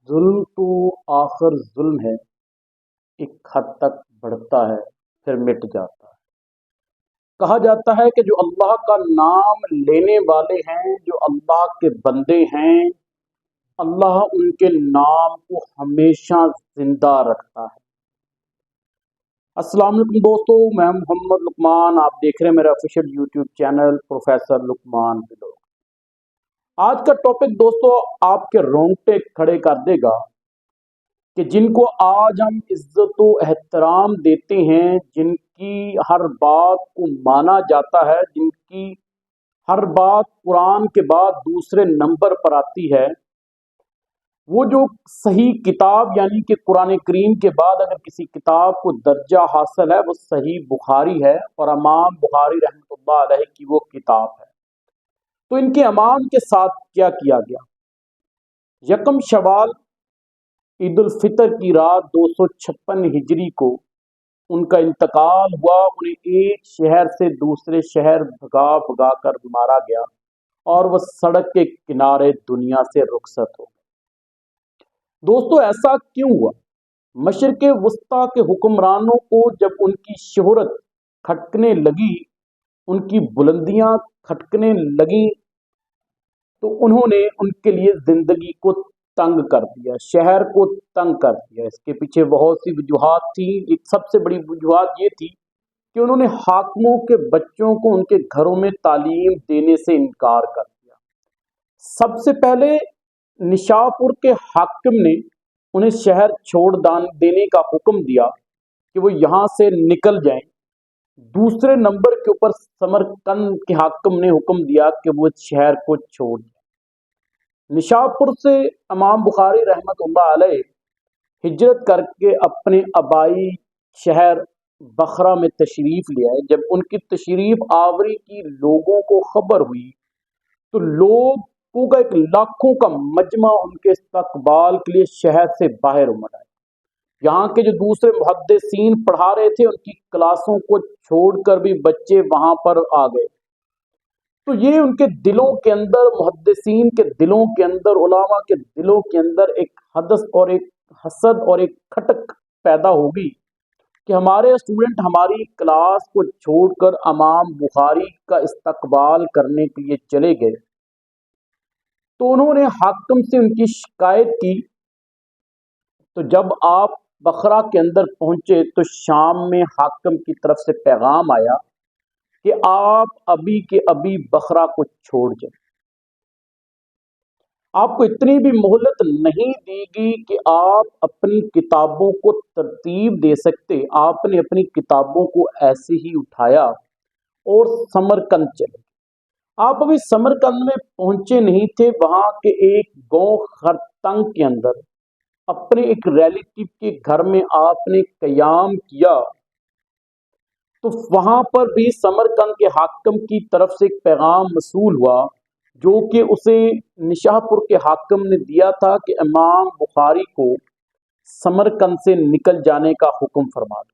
ظلم تو آخر ظلم ہے، ایک حد تک بڑھتا ہے پھر مٹ جاتا ہے۔ کہا جاتا ہے کہ جو اللہ کا نام لینے والے ہیں، جو اللہ کے بندے ہیں، اللہ ان کے نام کو ہمیشہ زندہ رکھتا ہے۔ السلام علیکم دوستو، میں محمد لقمان، آپ دیکھ رہے ہیں میرا آفیشیل یوٹیوب چینل پروفیسر لقمان بلوگ۔ آج کا ٹاپک دوستو آپ کے رونگٹے کھڑے کر دے گا کہ جن کو آج ہم عزت و احترام دیتے ہیں، جن کی ہر بات کو مانا جاتا ہے، جن کی ہر بات قرآن کے بعد دوسرے نمبر پر آتی ہے، وہ جو صحیح کتاب یعنی کہ قرآن کریم کے بعد اگر کسی کتاب کو درجہ حاصل ہے وہ صحیح بخاری ہے، اور امام بخاری رحمۃ اللہ علیہ کی وہ کتاب ہے۔ تو ان کے امام کے ساتھ کیا کیا گیا؟ یکم شوال عید الفطر کی رات 256 ہجری کو ان کا انتقال ہوا۔ انہیں ایک شہر سے دوسرے شہر بھگا بھگا کر مارا گیا اور وہ سڑک کے کنارے دنیا سے رخصت ہو گئے۔ دوستو ایسا کیوں ہوا؟ مشرق وسطیٰ کے حکمرانوں کو جب ان کی شہرت کھٹکنے لگی، ان کی بلندیاں کھٹکنے لگیں، تو انہوں نے ان کے لیے زندگی کو تنگ کر دیا، شہر کو تنگ کر دیا۔ اس کے پیچھے بہت سی وجوہات تھیں۔ ایک سب سے بڑی وجوہات یہ تھی کہ انہوں نے حاکموں کے بچوں کو ان کے گھروں میں تعلیم دینے سے انکار کر دیا۔ سب سے پہلے نشاپور کے حاکم نے انہیں شہر چھوڑ دینے کا حکم دیا کہ وہ یہاں سے نکل جائیں۔ دوسرے نمبر کے اوپر سمرقند کے حاکم نے حکم دیا کہ وہ شہر کو چھوڑ دیں۔ نشاپور سے امام بخاری رحمۃ اللہ علیہ ہجرت کر کے اپنے آبائی شہر بخرا میں تشریف لے آئے۔ جب ان کی تشریف آوری کی لوگوں کو خبر ہوئی تو لوگوں کا ایک لاکھوں کا مجمع ان کے استقبال کے لیے شہر سے باہر امڑ آئے۔ یہاں کے جو دوسرے محدثین پڑھا رہے تھے ان کی کلاسوں کو چھوڑ کر بھی بچے وہاں پر آ گئے۔ تو یہ ان کے دلوں کے اندر، محدثین کے دلوں کے اندر، علماء کے دلوں کے اندر ایک حدث اور ایک حسد اور ایک کھٹک پیدا ہوگی کہ ہمارے اسٹوڈنٹ ہماری کلاس کو چھوڑ کر امام بخاری کا استقبال کرنے کے لیے چلے گئے۔ تو انہوں نے حاکم سے ان کی شکایت کی۔ تو جب آپ بخرا کے اندر پہنچے تو شام میں حاکم کی طرف سے پیغام آیا کہ آپ ابھی کے ابھی بخرا کو چھوڑ جائیں۔ آپ کو اتنی بھی مہلت نہیں دی گئی کہ آپ اپنی کتابوں کو ترتیب دے سکتے۔ آپ نے اپنی کتابوں کو ایسے ہی اٹھایا اور سمرقند چلے۔ آپ ابھی سمرقند میں پہنچے نہیں تھے، وہاں کے ایک گاؤں خرتنگ کے اندر اپنے ایک ریلیٹیو کے گھر میں آپ نے قیام کیا۔ تو وہاں پر بھی سمرقند کے حاکم کی طرف سے ایک پیغام موصول ہوا جو کہ اسے نشاپور کے حاکم نے دیا تھا کہ امام بخاری کو سمرقند سے نکل جانے کا حکم فرما دو۔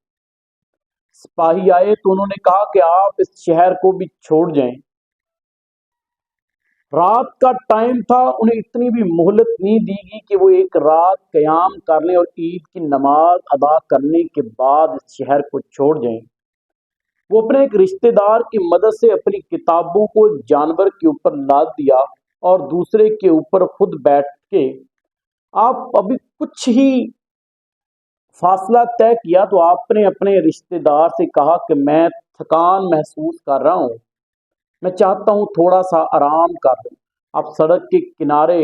سپاہی آئے تو انہوں نے کہا کہ آپ اس شہر کو بھی چھوڑ جائیں۔ رات کا ٹائم تھا، انہیں اتنی بھی مہلت نہیں دی گئی کہ وہ ایک رات قیام کر لیں اور عید کی نماز ادا کرنے کے بعد اس شہر کو چھوڑ جائیں۔ وہ اپنے ایک رشتہ دار کی مدد سے اپنی کتابوں کو ایک جانور کے اوپر لاد دیا اور دوسرے کے اوپر خود بیٹھ کے آپ ابھی کچھ ہی فاصلہ طے کیا تو آپ نے اپنے رشتہ دار سے کہا کہ میں تھکان محسوس کر رہا ہوں، میں چاہتا ہوں تھوڑا سا آرام کر لوں۔ آپ سڑک کے کنارے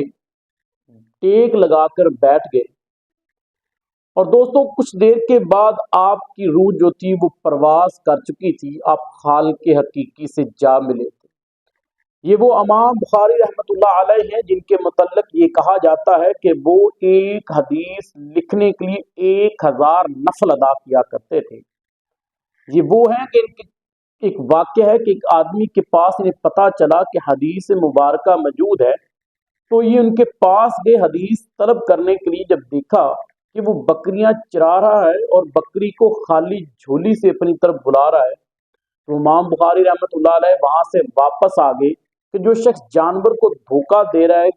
ٹیک لگا کر بیٹھ گئے، اور دوستوں کچھ دیر کے بعد آپ کی روح جو تھی وہ پرواز کر چکی تھی، آپ خالق حقیقی سے جا ملے تھے۔ یہ وہ امام بخاری رحمۃ اللہ علیہ ہیں جن کے متعلق یہ کہا جاتا ہے کہ وہ ایک حدیث لکھنے کے لیے 1000 نفل ادا کیا کرتے تھے۔ یہ وہ ہیں کہ ان کی ایک واقعہ ہے کہ ایک آدمی کے پاس انہیں پتہ چلا کہ حدیث مبارکہ موجود ہے، تو یہ ان کے پاس گئے حدیث طلب کرنے کے لیے۔ جب دیکھا کہ وہ بکریاں چرا رہا ہے اور بکری کو خالی جھولی سے اپنی طرف بلا رہا ہے، تو امام بخاری رحمۃ اللہ علیہ وہاں سے واپس آ گئے کہ جو شخص جانور کو دھوکہ دے رہا ہے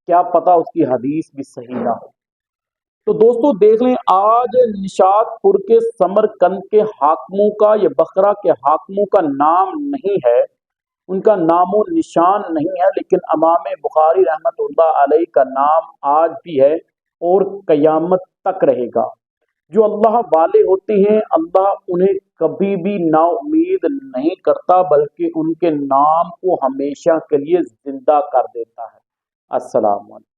کیا پتہ اس کی حدیث بھی صحیح نہ ہو۔ تو دوستو دیکھ لیں، آج نشاط پور کے سمرقند کے حاکموں کا یا بخرا کے حاکموں کا نام نہیں ہے، ان کا نام و نشان نہیں ہے، لیکن امام بخاری رحمت اللہ علیہ کا نام آج بھی ہے اور قیامت تک رہے گا۔ جو اللہ والے ہوتے ہیں، اللہ انہیں کبھی بھی نا امید نہیں کرتا، بلکہ ان کے نام کو ہمیشہ کے لیے زندہ کر دیتا ہے۔ السلام علیکم۔